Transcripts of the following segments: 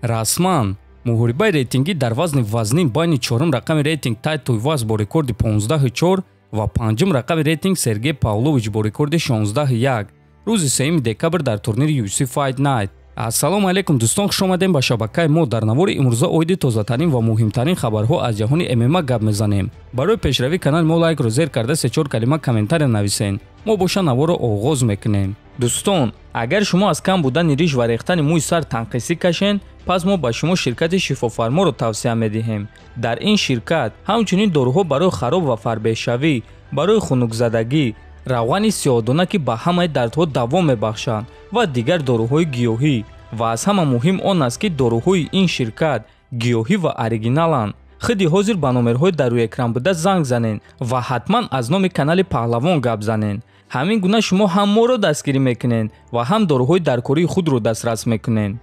расман муҳорибаи рейтингӣ дар вазни вазнин байни чорум рақами рейтинг Тай Туйвас бо рекорди 15-4 ва панҷум рақами рейтинг Сергей Павлович бо рекорди 16-1 рӯзи 3 декабр дар турнири UFC Fight Night. Ассалому алайкум дӯстон, хуш омадем ба шабакаи мо. Дар навори имрӯза оиди тозатарин ва муҳимтарин хабарҳо аз ҷаҳони ММА гап мезанем. Барои пешравии канали мо лайкро зер карда 3-4 калима комментария нависен. мо боша наворро оғоз мекунем. Дӯстон, агар шумо аз кам будани риш ва рехтани мӯи сар танқисӣ кашен, пас мо ба шумо ширкати шифофарморо тавсия медиҳем. Дар ин ширкат ҳамчунин доруҳо барои хароб ва фарбеҳшавӣ, барои хунукзадагӣ, равғани сиёҳдона ки ба ҳамаи дардҳо даво мебахшанд ва дигар доруҳои гиёҳӣ. ва аз ҳама муҳим он аст ки доруҳои ин ширкат гиёҳӣ ва оригиналанд. хиди ҳозир ба номерҳои дар рӯи экран буда занг занен ва ҳатман аз номи канали Паҳлавон гап занен. ҳамин гуна шумо ҳам моро дастгирӣ мекунен ва ҳам доруҳои даркории худро дастрас мекунен.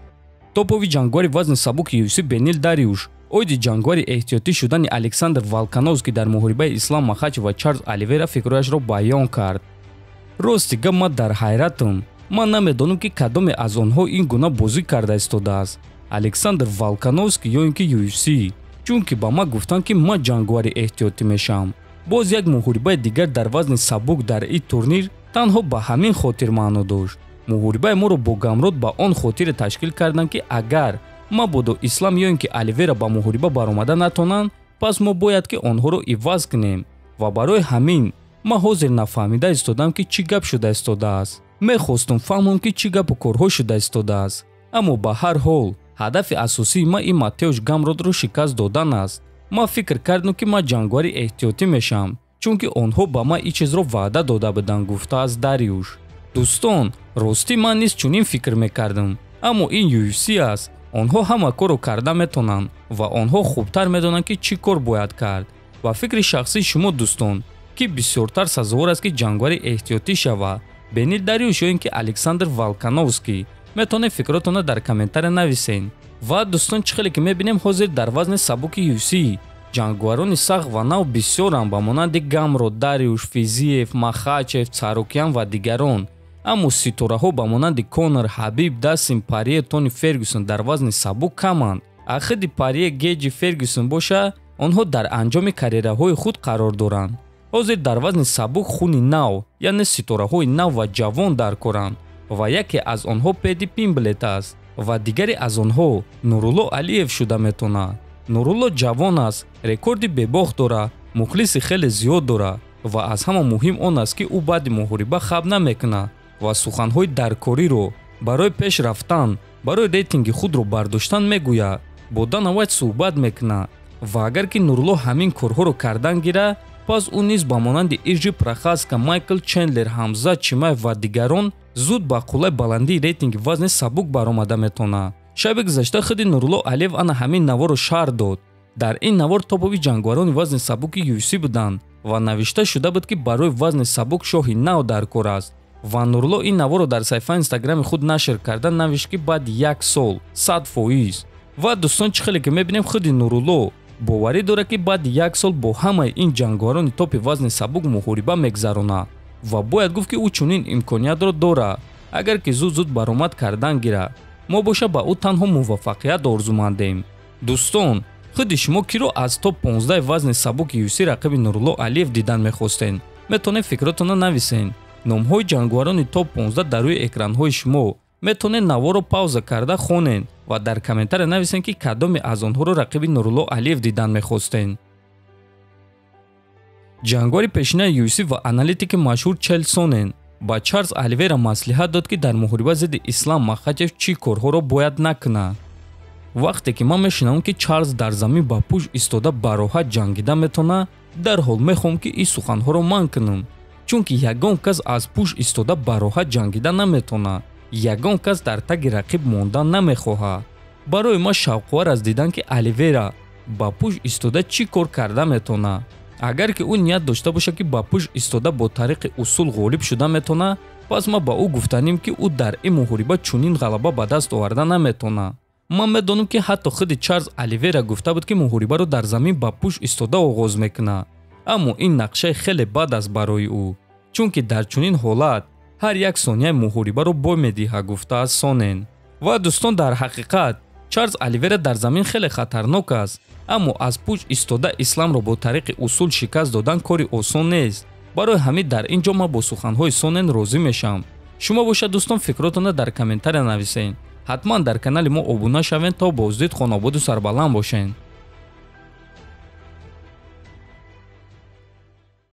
топови ҷангвари вазни сабуки UFC Бенил Дариуш оиди ҷангвари эҳтиётӣ шудани Александр Волконовский дар муҳорибаи Ислам Махачев ва Чарлз Оливера фикрҳояшро баён кард. рости гап ман дар ҳайратам. ман намедонам ки кадоме аз онҳо ин гуна бозӣ карда истодааст, Александр Волконовский ё ин ки UFC, чунки ба ман гуфтанд ки ман ҷангвари эҳтиётӣ мешавам. боз як муҳорибаи дигар дар вазни сабук дар ин турнир танҳо ба ҳамин хотир маъно дошт. муҳорибаи моро бо Гамрот ба он хотире ташкил карданд ки агар мабодо Ислам ё ин ки Оливера ба муҳориба баромада натонанд, пас мо бояд ки онҳоро иваз кунем ва барои ҳамин ман ҳозир нафаҳмида истодам ки чӣ гап шуда истодааст. мехостум фаҳмам ки чӣ гапу корҳо шуда истодааст. аммо ба ҳар ҳол ҳадафи асосии ман ин Матеуш Гамротро шикаст додан аст. ман фикр кардам ки ман ҷангвари эҳтиётӣ мешавам, чунки онҳо ба ман ин чизро ваъда дода буданд, гуфтааст Дариуш. дӯстон, ростӣ ман низ чунин фикр мекардам, аммо ин UFC аст. онҳо ҳама корро карда метонанд ва онҳо хубтар медонанд ки чӣ кор бояд кард. ба фикри шахсии шумо дӯстон, ки бисёртар сазовор аст ки ҷангвари эҳтиётӣ шава, Бенил Дариуш ё ин ки Александр Волконовский? метавонед фикротонро дар комментария нависен. ва дӯстон, чӣ хеле ки мебинем ҳозир дар вазни сабуки UFC ҷангварони сахт ва нав бисёранд ба монанди Гамрот, Дариуш, Физиев, Махачев, Царукян ва дигарон. аммо ситораҳо ба монанди Конор, Ҳабиб, Дастин Порье, Тони Фергюсон дар вазни сабук каманд. ахиди Порье, Гейҷи Фергюсон боша, онҳо дар анҷоми карьераҳои худ қарор доранд. ҳозир дар вазни сабук хуни нав, яъне ситораҳои нав ва ҷавон дар коранд ва яке аз онҳо Педи Пимблет аст ва дигаре аз онҳо Нурулло Алиев шуда метавонад. Нурулло ҷавон аст, рекорди бебохт дорад, мухлиси хеле зиёд дорад ва аз ҳама муҳим он аст ки ӯ баъди муҳориба хаб намекунад ва суханҳои даркориро барои пеш рафтан, барои рейтинги худро бардоштан мегӯяд, бо Дана Вайт суҳбат мекунад. ва агар ки Нурулло ҳамин корҳоро кардан гирад, пас ӯ низ ба монанди Ирҷи Прохаска, Майкл Чендлер, Ҳамза Чимаев ва дигарон зуд ба қуллаи баландии рейтинги вазни сабук баромада метавонад. шаби гузашта хиди Нурулло Алиев ана ҳамин наворро шарҳ дод. дар ин навор топови ҷангварони вазни сабуки UFC буданд ва навишта шуда буд ки барои вазни сабук шоҳи нав дар кор аст. ва Нурулло ин наворро дар саҳифаи инстаграми худ нашр карда навишт ки баъди як сол 100%. ва дӯстон, чӣ хеле ки мебинем хиди Нурулло боварӣ дорад ки баъди як сол бо ҳамаи ин ҷангварони топи вазни сабук муҳориба мегзаронад ва бояд гуфт ки ӯ чунин имкониятро дорад. агар ки зуд баромад кардан гирад, мо боша ба ӯ танҳо муваффақият орзумандем. дӯстон, хиди шумо киро аз топ 15 вазни сабуки UFC рақиби Нурулло Алиев дидан мехостен? метавонед фикротонро нависен. номҳои ҷангварони топ 15 дар рӯи экранҳои шумо. метавонед наворро пауза карда хонен ва дар комментария нависен ки кадоме аз онҳоро рақиби Нурулло Алиев дидан мехостен. ҷангвари пешинаи UFC ва аналитики машҳур Чел Сонен ба Чарлз Оливера маслиҳат дод ки дар муҳориба зидди Ислам Махачев чӣ корҳоро бояд накунад. вақте ки ман мешунавам ки Чарлз дар замин ба пӯш истода бароҳат ҷангида метавонад, дарҳол мехоҳам ки ин суханҳоро ман кунам, чунки ягон кас аз пӯш истода бароҳат ҷангида наметавонад. ягон кас дар таги рақиб мондан намехоҳад. барои ман шавқовар аст дидан ки Оливера ба пӯш истода чӣ кор карда метавонад. агар ки ӯ ният дошта боша ки ба пӯш истода бо тариқи усул ғолиб шуда метавонад, пас ман ба ӯ гуфтанем ки ӯ дар ин муҳориба чунин ғалаба ба даст оварда наметавонад. ман медонам ки ҳатто хиди Чарлз Оливера гуфта буд ки муҳорибаро дар замин ба пӯш истода оғоз мекунад, аммо ин нақшаи хеле бад аст барои ӯ, чунки дар чунин ҳолат ҳар як сонияи муҳорибаро бой медиҳад, гуфтааст Сонен. ва дӯстон, дар ҳақиқат Чарлз Оливера дар замин хеле хатарнок аст, аммо аз пуч истода исламро бо тариқи усул шикаст додан кори осон нест. барои ҳамин дар ин ҷо ман бо суханҳои Сонен розӣ мешавам. шумо бошад дӯстон фикротона дар комментария нависед. ҳатман дар канали мо обуна шавед то боздид хонободу сарбаланд бошед.